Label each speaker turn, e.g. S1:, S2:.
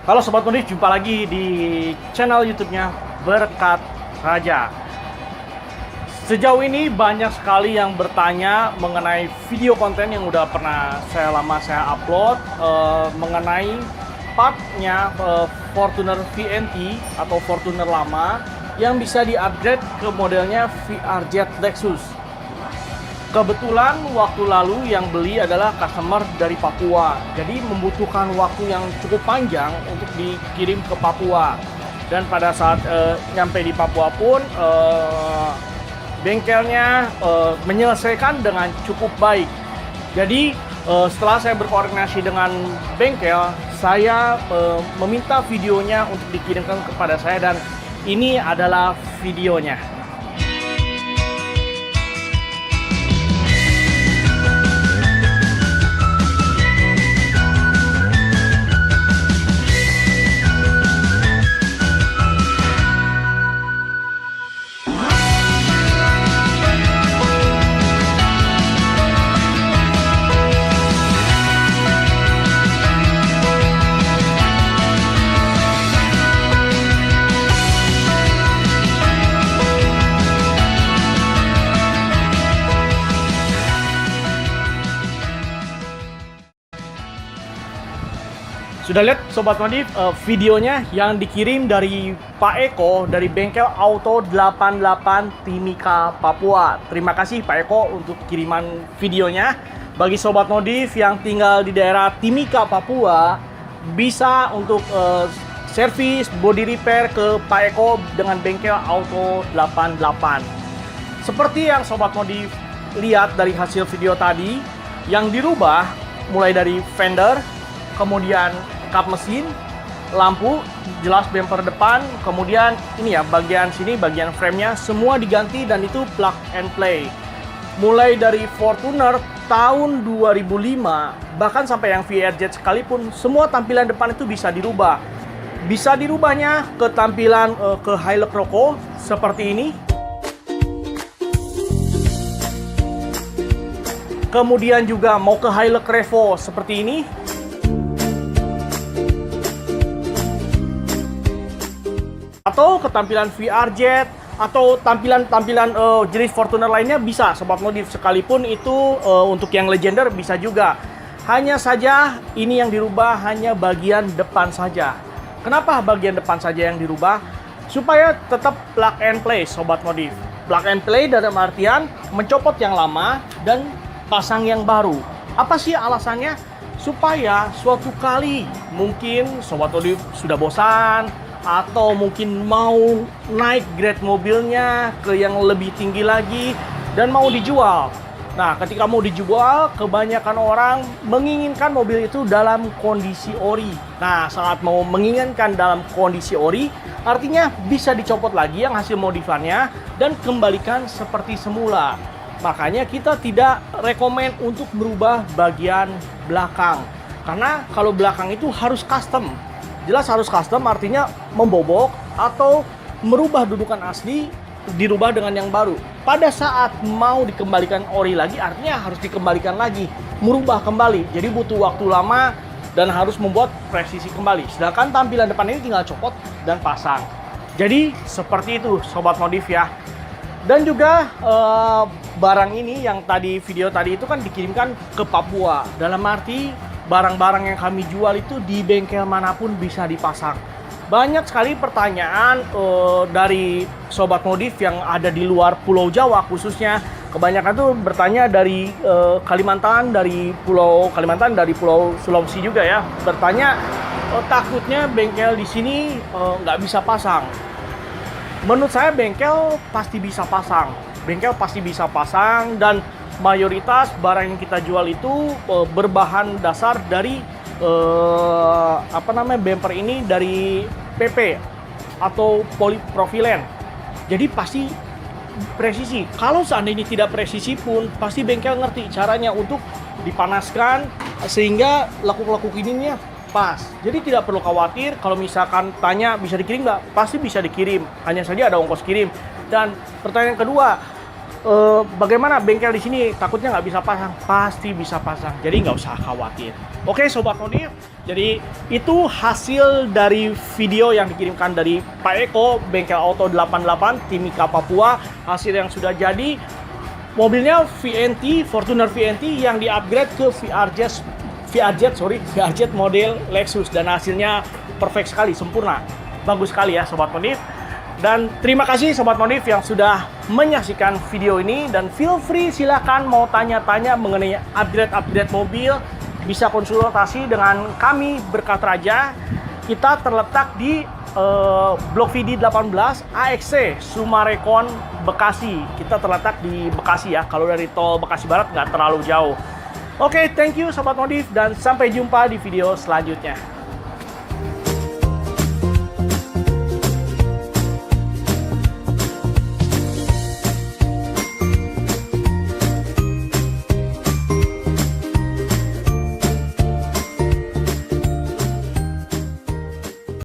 S1: Halo Sobat Modif, jumpa lagi di channel YouTube-nya Berkat Raja. Sejauh ini banyak sekali yang bertanya mengenai video konten yang udah pernah saya upload mengenai partnya Fortuner VNT atau Fortuner lama yang bisa di-upgrade ke modelnya VRZ Lexus. Kebetulan waktu lalu yang beli adalah customer dari Papua, jadi membutuhkan waktu yang cukup panjang untuk dikirim ke Papua. Dan pada saat nyampe di Papua pun bengkelnya menyelesaikan dengan cukup baik. Jadi setelah saya berkoordinasi dengan bengkel, saya meminta videonya untuk dikirimkan kepada saya dan ini adalah videonya. Sudah lihat Sobat Modif videonya yang dikirim dari Pak Eko dari bengkel Auto 88 Timika, Papua. Terima kasih Pak Eko untuk kiriman videonya. Bagi Sobat Modif yang tinggal di daerah Timika, Papua, bisa untuk servis body repair ke Pak Eko dengan bengkel Auto 88. Seperti yang Sobat Modif lihat dari hasil video tadi, yang dirubah mulai dari fender, kemudian kap mesin, lampu, jelas bumper depan, kemudian ini ya bagian sini, bagian framenya semua diganti dan itu plug and play. Mulai dari Fortuner tahun 2005 bahkan sampai yang VRZ sekalipun semua tampilan depan itu bisa dirubah. Bisa dirubahnya ke tampilan ke Hilux Roco seperti ini. Kemudian juga mau ke Hilux Revo seperti ini. Atau ketampilan VRZ atau tampilan jenis Fortuner lainnya bisa Sobat Modif, sekalipun itu untuk yang legender bisa juga. Hanya saja ini yang dirubah hanya bagian depan saja. Kenapa bagian depan saja yang dirubah? Supaya tetap plug and play Sobat Modif. Plug and play dalam artian mencopot yang lama dan pasang yang baru. Apa sih alasannya? Supaya suatu kali mungkin Sobat Modif sudah bosan atau mungkin mau naik grade mobilnya ke yang lebih tinggi lagi dan mau dijual. Nah, ketika mau dijual, kebanyakan orang menginginkan mobil itu dalam kondisi ori. Nah, saat mau menginginkan dalam kondisi ori, artinya bisa dicopot lagi yang hasil modifannya dan kembalikan seperti semula. Makanya kita tidak rekomen untuk merubah bagian belakang. Karena kalau belakang itu harus custom. Jelas harus custom, artinya membobok atau merubah dudukan asli, dirubah dengan yang baru. Pada saat mau dikembalikan ori lagi, artinya harus dikembalikan lagi, merubah kembali. Jadi butuh waktu lama dan harus membuat presisi kembali. Sedangkan tampilan depan ini tinggal copot dan pasang. Jadi seperti itu Sobat Modif ya. Dan juga barang ini yang tadi video tadi itu kan dikirimkan ke Papua. Dalam arti barang-barang yang kami jual itu di bengkel manapun bisa dipasang. Banyak sekali pertanyaan dari Sobat Modif yang ada di luar Pulau Jawa khususnya. Kebanyakan tuh bertanya dari Kalimantan, dari Pulau Kalimantan, dari Pulau Sulawesi juga ya. Bertanya takutnya bengkel di sini nggak bisa pasang. Menurut saya bengkel pasti bisa pasang. Bengkel pasti bisa pasang dan mayoritas barang yang kita jual itu berbahan dasar dari bumper ini dari PP atau polipropilen. Jadi pasti presisi. Kalau seandainya tidak presisi pun pasti bengkel ngerti caranya untuk dipanaskan sehingga lekuk-lekuk ininya pas. Jadi tidak perlu khawatir kalau misalkan tanya bisa dikirim nggak? Pasti bisa dikirim. Hanya saja ada ongkos kirim. Dan pertanyaan kedua, bagaimana bengkel di sini takutnya nggak bisa pasang? Pasti bisa pasang, jadi nggak usah khawatir. Oke Sobat Modif, jadi itu hasil dari video yang dikirimkan dari Pak Eko, Bengkel Auto 88, Timika, Papua. Hasil yang sudah jadi, mobilnya VNT, Fortuner VNT yang di-upgrade ke VRZ model Lexus. Dan hasilnya perfect sekali, sempurna. Bagus sekali ya Sobat Modif. Dan terima kasih Sobat Modif yang sudah menyaksikan video ini. Dan feel free, silahkan mau tanya-tanya mengenai upgrade mobil, bisa konsultasi dengan kami Berkah Raja. Kita terletak di Blok VD 18 AXC Sumarekon, Bekasi. Kita terletak di Bekasi ya. Kalau dari tol Bekasi Barat nggak terlalu jauh. Oke, thank you Sobat Modif dan sampai jumpa di video selanjutnya.